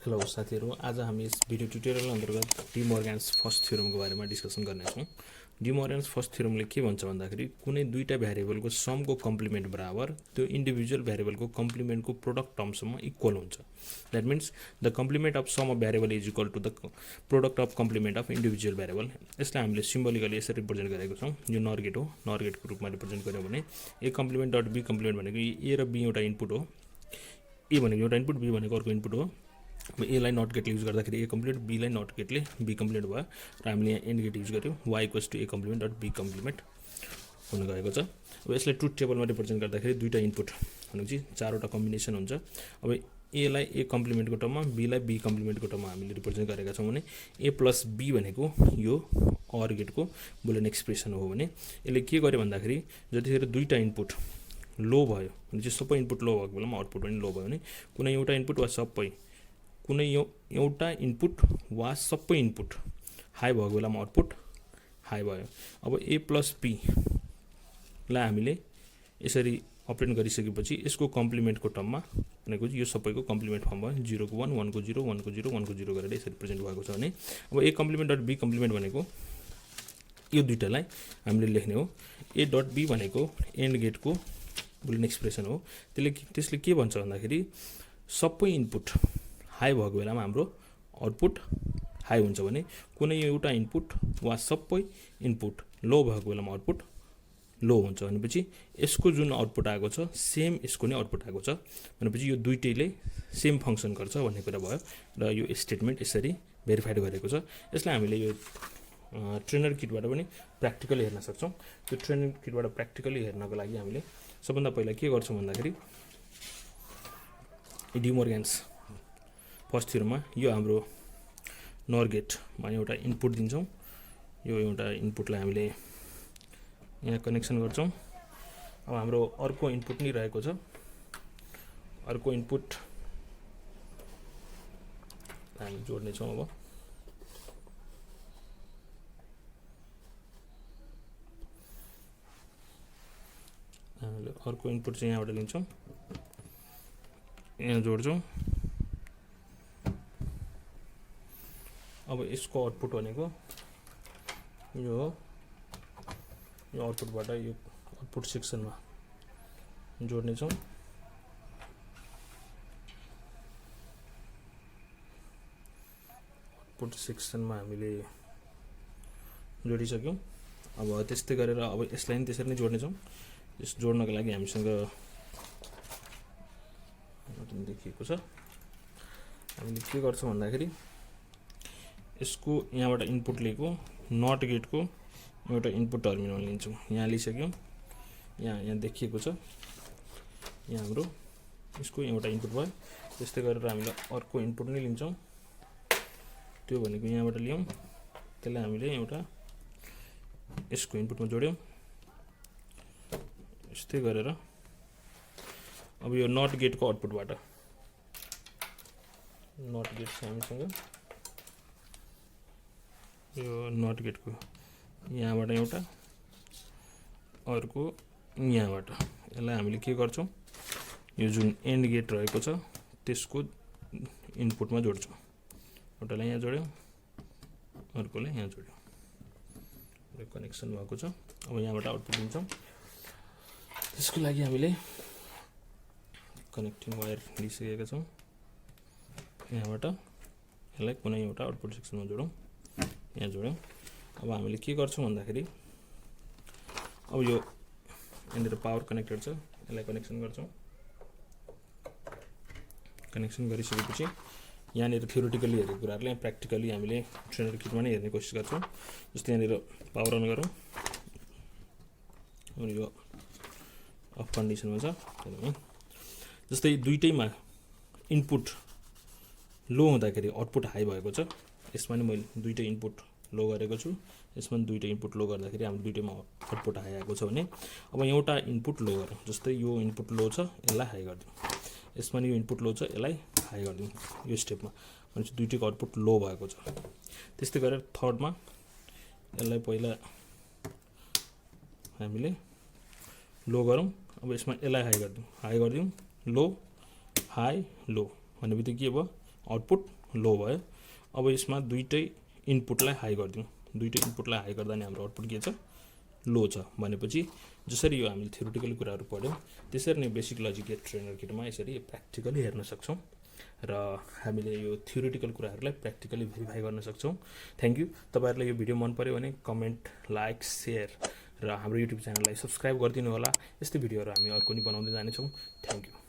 Hello साथीहरु, आज हामी यस भिडियो ट्युटोरियल अन्तर्गत डिमोर्गन्स फर्स्ट थ्योरमको बारेमा डिस्कसन गर्नेछौँ। डिमोर्गन्स फर्स्ट थ्योरमले के भन्छ भन्दाखेरि कुनै दुईटा भ्यारिएबलको समको कम्प्लिमेन्ट बराबर त्यो इन्डिभिजुअल भ्यारिएबलको कम्प्लिमेन्टको प्रोडक्ट टर्मसम्म इक्वल हुन्छ। That means the complement of sum of variable is equal to the product of complement of individual variable. यसलाई हामीले सिम्बोलिकली यसरी रिप्रेजेन्ट गरेको छौँ। यो नर्गेट हो, नर्गेटको रूपमा रिप्रेजेन्ट गर्यो भने ए कम्प्लिमेन्ट डट बी कम्प्लिमेन्ट भनेको ए र बी एउटा इनपुट हो। ए भनेको एउटा इनपुट, बी भनेको अर्को इनपुट हो। अब एलाई नट गेटले युज गर्दाखेरि ए कम्प्लिमेन्ट, बीलाई नट गेटले बी कम्प्लिमेन्ट भयो र हामीले यहाँ एन्ड गेट युज गर्यौँ। Y equals to A complement dot B complement हुन गएको छ। अब यसलाई ट्रुथ टेबलमा रिप्रेजेन्ट गर्दाखेरि दुईटा इनपुट भनेपछि चारवटा कम्बिनेसन हुन्छ। अब एलाई ए कम्प्लिमेन्टको टर्ममा, बीलाई बी कम्प्लिमेन्टको टर्ममा हामीले रिप्रेजेन्ट गरेका छौँ भने ए प्लस बी भनेको यो अर गेटको बुलियन एक्सप्रेसन हो भने यसले के गर्यो भन्दाखेरि जतिखेर दुईटा इनपुट लो भयो भने चाहिँ सबै इनपुट लो भएको बेलामा आउटपुट पनि लो भयो भने कुनै एउटा इनपुट वा सबै कुनै एउटा इनपुट वा सबै इनपुट हाई भएको बेलामा आउटपुट हाई भयो। अब ए प्लस बीलाई हामीले यसरी अपरेट गरिसकेपछि यसको कम्प्लिमेन्टको टर्ममा भनेको यो सबैको कम्प्लिमेन्ट फर्म भयो। 0 को 1, 1 को 0, 1 को 0, 1 को 0 गरेर यसरी प्रेजेन्ट भएको छ भने अब ए कम्प्लिमेन्ट डट बी कम्प्लिमेन्ट भनेको यो दुईटालाई हामीले लेख्ने हो। ए डट बी भनेको एन्ड गेटको बुलियन एक्सप्रेसन हो। त्यसले के भन्छ भन्दाखेरि सबै इनपुट हाई भएको बेलामा हाम्रो आउटपुट हाई हुन्छ भने कुनै एउटा इनपुट वा सबै इनपुट लो भएको बेलामा आउटपुट लो हुन्छ भनेपछि यसको जुन आउटपुट आएको छ सेम यसको नै आउटपुट आएको छ भनेपछि यो दुईटैले सेम फङ्सन गर्छ भन्ने कुरा भयो र यो स्टेटमेन्ट यसरी भेरिफाइड गरेको छ। यसलाई हामीले यो ट्रेनर किटबाट पनि प्र्याक्टिकली हेर्न सक्छौँ। त्यो ट्रेनर किटबाट प्र्याक्टिकली हेर्नको लागि हामीले सबभन्दा पहिला के गर्छौँ भन्दाखेरि डिमोर्गन्स फर्स्ट थ्योरममा यो हाम्रो नर गेटमा एउटा इनपुट दिन्छौँ। यो एउटा इनपुटलाई हामीले यहाँ कनेक्सन गर्छौँ। अब हाम्रो अर्को इनपुट नै रहेको छ। अर्को इनपुट हामी जोड्नेछौँ। अब हामीले अर्को इनपुट चाहिँ यहाँबाट लिन्छौँ, यहाँ जोड्छौँ। अब यसको आउटपुट भनेको यो आउटपुटबाट यो आउटपुट सेक्सनमा जोड्नेछौँ। आउटपुट सेक्सनमा हामीले जोडिसक्यौँ। अब त्यस्तै गरेर अब यसलाई पनि त्यसरी नै जोड्नेछौँ। यस जोड्नको लागि हामीसँग देखिएको छ। हामीले के गर्छौँ भन्दाखेरि यसको यहाँबाट इनपुट लिएको नट गेटको एउटा इनपुट टर्मिनल लिन्छौँ। यहाँ लिइसक्यौँ, यहाँ देखिएको छ। यहाँ हाम्रो यसको एउटा इनपुट भयो। त्यस्तै गरेर हामीले अर्को इनपुट नै लिन्छौँ। त्यो भनेको यहाँबाट लियौँ, त्यसलाई हामीले एउटा यसको इनपुटमा जोड्यौँ। यस्तै गरेर अब यो नट गेटको आउटपुटबाट नट गेट छ हामीसँग, यो नट गेटको यहाँबाट एउटा अर्को यहाँबाट यसलाई हामीले के गर्छौँ यो जुन एन्ड गेट रहेको छ त्यसको इनपुटमा जोड्छौँ। एउटालाई यहाँ जोड्यौँ, अर्कोलाई यहाँ जोड्यौँ, कनेक्सन भएको छ। अब यहाँबाट आउटपुट दिन्छौँ। त्यसको लागि हामीले कनेक्टिङ वायर लिइसकेका छौँ। यहाँबाट यसलाई कुनै एउटा आउटपुट सेक्सनमा जोडौँ, यहाँ जोड्यौँ। अब हामीले के गर्छौँ भन्दाखेरि अब यो यहाँनिर पावर कनेक्टेड छ, यसलाई कनेक्सन गर्छौँ। कनेक्सन गरिसकेपछि यहाँनिर थ्योरिटिकली हेरेको कुराहरूलाई यहाँ प्र्याक्टिकली हामीले ट्रेनर किटमा नै हेर्ने कोसिस गर्छौँ। जस्तै यहाँनिर पावर अन गरौँ, यो अफ कन्डिसनमा छ। जस्तै दुईटैमा इनपुट लो हुँदाखेरि आउटपुट हाई भएको छ। यसमा नि मैले दुईटै इनपुट लो गरेको छु, यसमा पनि दुईटै इनपुट लो गर्दाखेरि हाम्रो दुईटैमा आउटपुट हाई आएको छ भने अब एउटा इनपुट लो गरौँ। जस्तै यो इनपुट लो छ, यसलाई हाई गरिदिउँ। यसमा नि यो इनपुट लो छ, यसलाई हाई गरिदिउँ। यो स्टेपमा भनेपछि दुईटैको आउटपुट लो भएको छ। त्यस्तै गरेर थर्डमा यसलाई पहिला हामीले लो गरौँ। अब यसमा यसलाई हाई गरिदिउँ, लो हाई लो भन्ने बित्तिकै के भयो आउटपुट लो भयो। अब यसमा दुईटै इनपुटलाई हाई गरिदिउँ। दुईटै इनपुटलाई हाई गर्दा नि हाम्रो आउटपुट के छ, लो छ। भनेपछि जसरी यो हामीले थ्योरिटिकल कुराहरू पढ्यौँ त्यसरी नै बेसिक लजिक गेट ट्रेनर किटमा यसरी प्र्याक्टिकली हेर्न सक्छौँ र हामीले यो थ्योरिटिकल कुराहरूलाई प्र्याक्टिकली भेरिफाई गर्न सक्छौँ। Thank you. तपाईँहरूलाई यो भिडियो मन पर्यो भने कमेन्ट, लाइक, सेयर र हाम्रो युट्युब च्यानललाई सब्सक्राइब गरिदिनु होला। यस्तै भिडियोहरू हामी अर्को नि बनाउँदै जानेछौँ। Thank you.